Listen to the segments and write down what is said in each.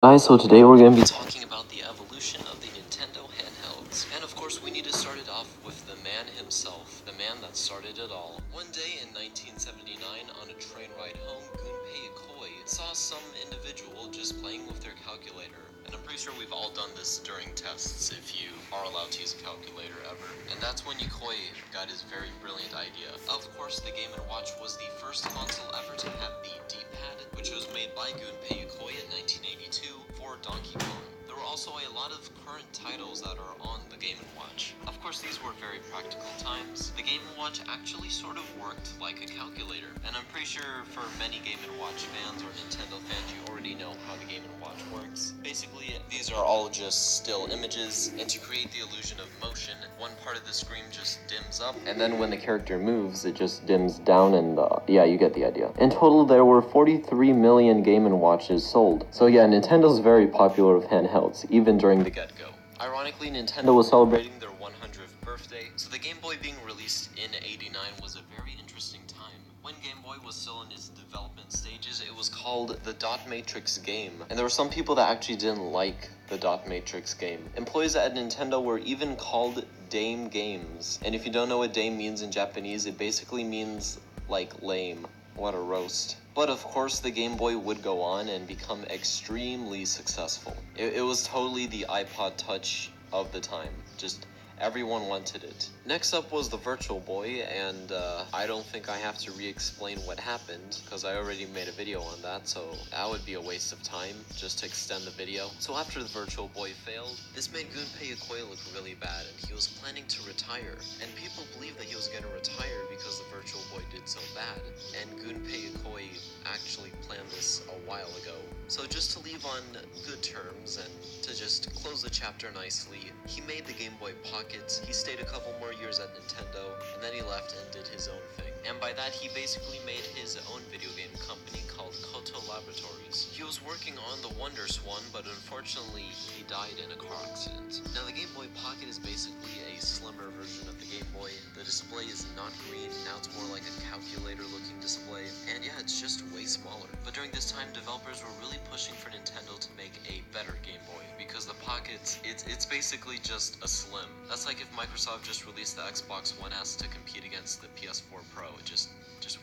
Guys, so today we're going to be talking about the evolution of the Nintendo handhelds. And of course, we need to start it off with the man himself, the man that started it all. One day in 1979, on a train ride home, Gunpei Yokoi saw some individual just playing with their calculator. And I'm pretty sure we've all done this during tests if you are allowed to use a calculator ever. And that's when Yokoi got his very brilliant idea. Of course, the Game & Watch was the first console ever to have the D-pad, which was made by Gunpei Yokoi in 1982 for Donkey Kong. There were also a lot of current titles that are on the Game & Watch. Of course, these were very practical times. The Game & Watch actually sort of worked like a calculator, and I'm pretty sure for many Game & Watch fans or Nintendo fans, you already know how the Game & Watch works. Basically, these are all just still images, and to create the illusion of motion, one part of the screen just dims up, and then when the character moves, it just dims down, and yeah, you get the idea. In total, there were 43 million Game & Watches sold. So yeah, Nintendo's very popular with handhelds, even during the get-go. Ironically, Nintendo was celebrating their 100th birthday, so the Game Boy being released in '89 was a very interesting time. When Game Boy was still in its development stages, it was called the Dot Matrix game, and there were some people that actually didn't like the Dot Matrix game. Employees at Nintendo were even called Dame Games, and if you don't know what Dame means in Japanese, it basically means like lame. What a roast. But of course, the Game Boy would go on and become extremely successful. It was totally the iPod Touch of the time. Just everyone wanted it. Next up was the Virtual Boy, and I don't think I have to re-explain what happened, because I already made a video on that, so that would be a waste of time, just to extend the video. So after the Virtual Boy failed, this made Gunpei Yokoi look really bad, and he was planning to retire. And people believed that he was going to retire because the Virtual Boy did so bad, and Gunpei Yokoi actually planned this a while ago. So just to leave on good terms and to just close the chapter nicely, he made the Game Boy Pocket, he stayed a couple more years at Nintendo, and then he left and did his own thing. And by that, he basically made his own video game company called Koto Laboratories. He was working on the Wonder Swan, but unfortunately, he died in a car accident. Now, the Game Boy Pocket is basically a slimmer version of the Game Boy. The display is not green, now it's more like a calculator-looking display, and yeah, it's just way smaller. But during this time, developers were really pushing for Nintendo to make a better Game Boy, because the Pocket, it's basically just a slim. That's like if Microsoft just released the Xbox One S to compete against the PS4 Pro. It just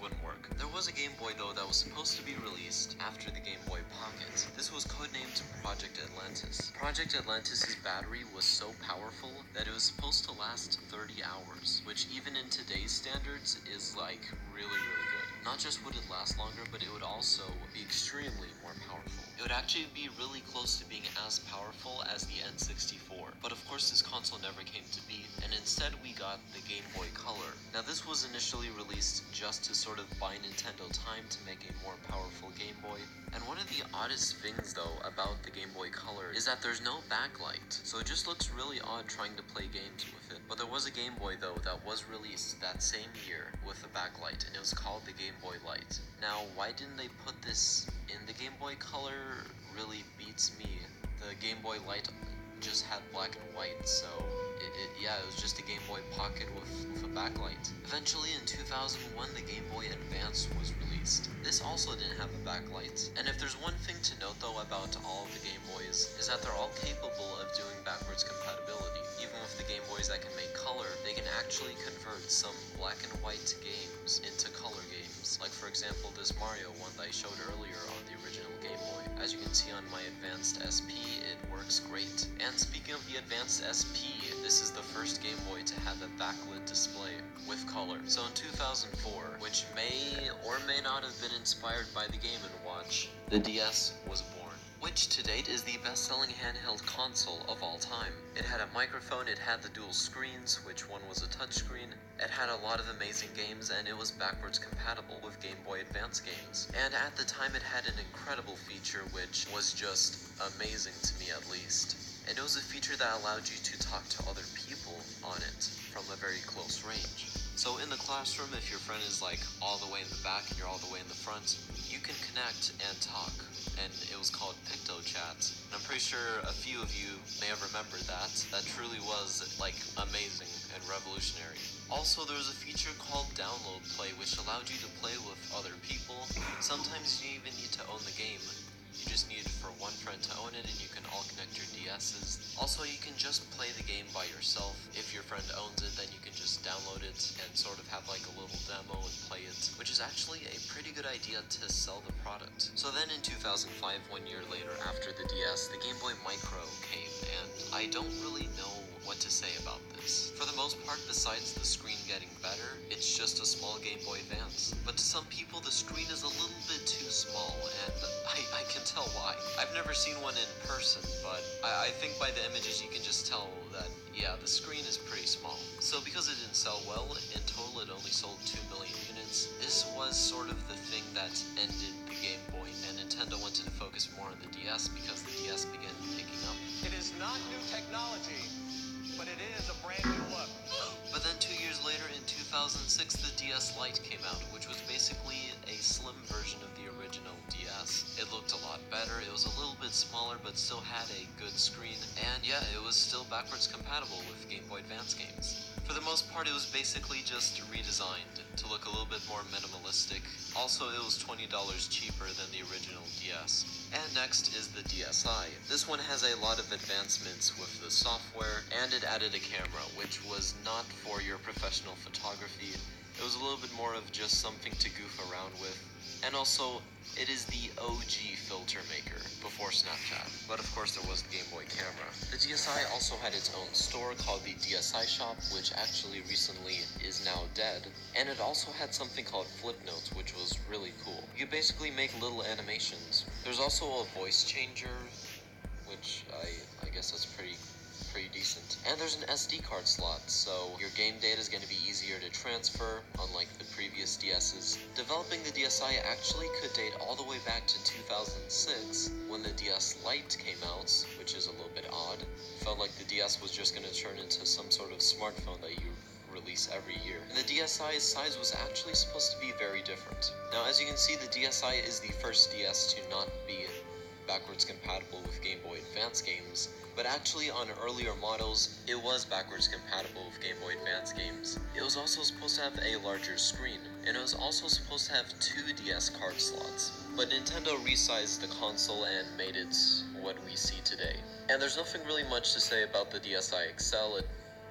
wouldn't work. There was a Game Boy though that was supposed to be released after the Game Boy Pocket. This was codenamed Project Atlantis. Project Atlantis' battery was so powerful that it was supposed to last 30 hours, which even in today's standards is like really good. Not just would it last longer, but it would also be extremely more powerful. It would actually be really close to being as powerful as the N64. But of course this console never came to be, and instead we got the Game Boy Color. Now this was initially released just to sort of buy Nintendo time to make a more powerful Game Boy. And one of the oddest things though about the Game Boy Color is that there's no backlight. So it just looks really odd trying to play games with it. But there was a Game Boy though that was released that same year with a backlight, and it was called the Game Boy Light. Now, why didn't they put this in the Game Boy Color really beats me. The Game Boy Light just had black and white, so yeah, it was just a Game Boy Pocket with a backlight. Eventually, in 2001, the Game Boy Advance was released. This also didn't have a backlight. And if there's one thing to note though about all of the Game Boys, is that they're all capable of doing backwards compatibility. Even with the Game Boys that can make color, they can actually convert some black and white games into color games. Like for example, this Mario one that I showed earlier on the original Game Boy. As you can see on my Advanced SP, it works great. And speaking of the Advanced SP, this is the first Game Boy to have a backlit display with color. So in 2004, which may or may not have been inspired by the Game & Watch, the DS was born, which to date is the best-selling handheld console of all time. It had a microphone, it had the dual screens, which one was a touchscreen, it had a lot of amazing games, and it was backwards compatible with Game Boy Advance games. And at the time it had an incredible feature which was just amazing to me at least. And it was a feature that allowed you to talk to other people on it from a very close range. So in the classroom, if your friend is like all the way in the back and you're all the way in the front, you can connect and talk. And it was called PictoChat. And I'm pretty sure a few of you may have remembered that. That truly was like amazing and revolutionary. Also, there was a feature called Download Play, which allowed you to play with other people. Sometimes you didn't even need to own the game. You just need for one friend to own it and you can all connect your DSs. Also, you can just play the game by yourself. If your friend owns it, then you can just download it and sort of have like a little demo and play it, which is actually a pretty good idea to sell the product. So then in 2005, 1 year later after the DS, the Game Boy Micro came, and I don't really know what to say about this. For the most part, besides the screen getting better, it's just a small Game Boy Advance. But to some people, the screen is a little bit too small, and I can tell why. I've never seen one in person, but I think by the images you can just tell that, yeah, the screen is pretty small. So because it didn't sell well, in total it only sold 2 million units. This was sort of the thing that ended the Game Boy, and Nintendo wanted to focus more on the DS because the DS began picking up. It is not new technology, but it is a brand new look. But then 2 years later, in 2006, the DS Lite came out, which was basically a slim version of the original DS. It looked a lot better, it was a little bit smaller, but still had a good screen, and yeah, it was still backwards compatible with Game Boy Advance games. For the most part, it was basically just redesigned to look a little bit more minimalistic. Also, it was $20 cheaper than the original DS. And next is the DSi. This one has a lot of advancements with the software, and it added a camera, which was not for your professional photography. It was a little bit more of just something to goof around with. And also, it is the OG filter maker before Snapchat. But of course there was the Game Boy camera. The DSi also had its own store called the DSi Shop, which actually recently is now dead. And it also had something called Flip Notes, which was really cool. You could basically make little animations. There's also a voice changer, which I guess that's pretty decent. And there's an SD card slot, so your game data is going to be easier to transfer, unlike the previous DSs. Developing the DSi actually could date all the way back to 2006, when the DS Lite came out, which is a little bit odd. Felt like the DS was just going to turn into some sort of smartphone that you release every year. And the DSi's size was actually supposed to be very different. Now, as you can see, the DSi is the first DS to not be backwards compatible with Game Boy Advance games, but actually on earlier models, it was backwards compatible with Game Boy Advance games. It was also supposed to have a larger screen, and it was also supposed to have 2 DS card slots. But Nintendo resized the console and made it what we see today. And there's nothing really much to say about the DSi XL. It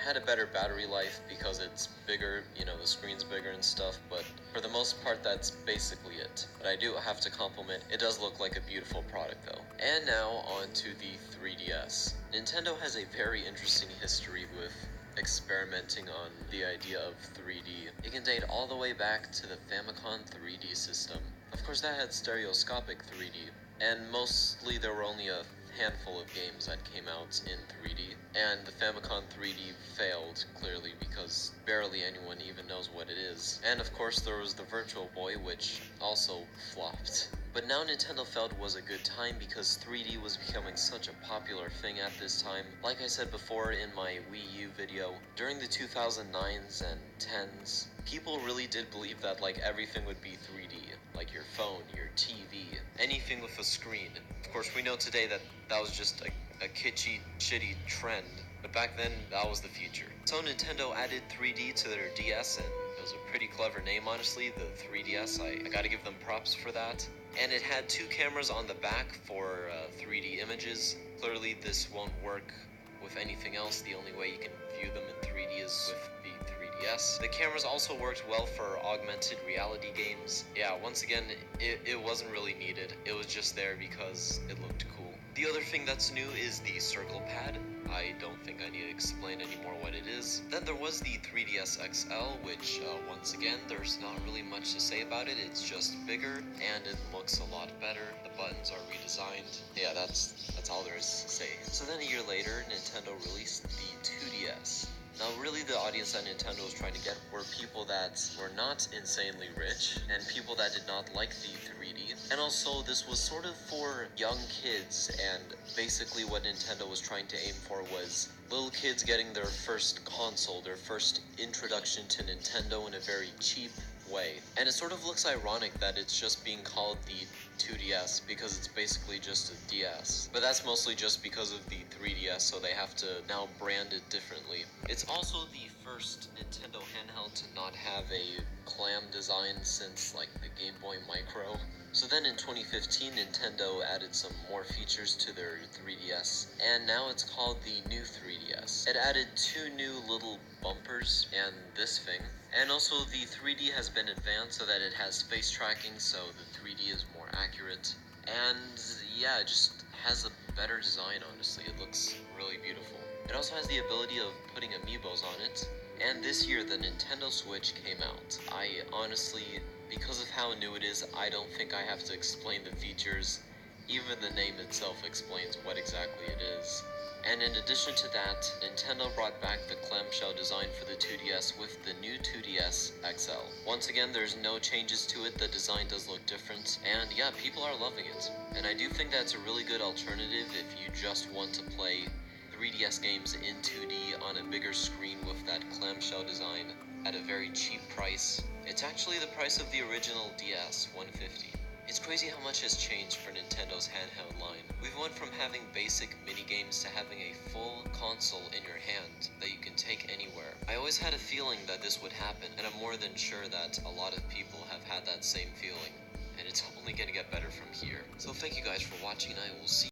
had a better battery life because it's bigger, you know, the screen's bigger and stuff, but for the most part that's basically it. But I do have to compliment, it does look like a beautiful product though. And now on to the 3DS. Nintendo has a very interesting history with experimenting on the idea of 3D. It can date all the way back to the Famicom 3D system. Of course that had stereoscopic 3D, and mostly there were only a handful of games that came out in 3D, and the Famicom 3D failed, clearly, because barely anyone even knows what it is. And of course there was the Virtual Boy, which also flopped. But now Nintendo felt was a good time because 3D was becoming such a popular thing at this time. Like I said before in my Wii U video, during the 2009s and 10s, people really did believe that like everything would be 3D. Like your phone, your TV, anything with a screen. Of course, we know today that that was just a kitschy, shitty trend, but back then, that was the future. So Nintendo added 3D to their DS, and it was a pretty clever name, honestly, the 3DS. I gotta give them props for that. And it had 2 cameras on the back for 3D images. Clearly, this won't work with anything else. The only way you can view them in 3D is with the 3DS. The cameras also worked well for augmented reality games. Yeah, once again, it wasn't really needed. It was just there because it looked cool. The other thing that's new is the circle pad. I don't think I need to explain anymore what it is. Then there was the 3DS XL, which, once again, there's not really much to say about it. It's just bigger, and it looks a lot better. The buttons are redesigned. Yeah, that's all there is to say. So then a year later, Nintendo released the 2DS. Now, really, the audience that Nintendo was trying to get were people that were not insanely rich, and people that did not like the 3D. And also, this was sort of for young kids, and basically what Nintendo was trying to aim for was little kids getting their first console, their first introduction to Nintendo in a very cheap way. And it sort of looks ironic that it's just being called the 2DS because it's basically just a DS. But that's mostly just because of the 3DS, so they have to now brand it differently. It's also the first Nintendo handheld to not have a clam design since like the Game Boy Micro. So then in 2015, Nintendo added some more features to their 3DS, and now it's called the new 3DS. It added 2 new little bumpers and this thing, and also the 3D has been advanced so that it has face tracking, so the 3D is more accurate. And yeah, it just has a better design, honestly. It looks really beautiful. It also has the ability of putting amiibos on it, and this year the Nintendo Switch came out. I honestly, because of how new it is, I don't think I have to explain the features. Even the name itself explains what exactly it is. And in addition to that, Nintendo brought back the clamshell design for the 2DS with the new 2DS XL. Once again, there's no changes to it, the design does look different, and yeah, people are loving it. And I do think that's a really good alternative if you just want to play 3DS games in 2D on a bigger screen with that clamshell design at a very cheap price. It's actually the price of the original DS, $150. It's crazy how much has changed for Nintendo's handheld line. We've went from having basic minigames to having a full console in your hand that you can take anywhere. I always had a feeling that this would happen, and I'm more than sure that a lot of people have had that same feeling. And it's only gonna get better from here. So thank you guys for watching, and I will see you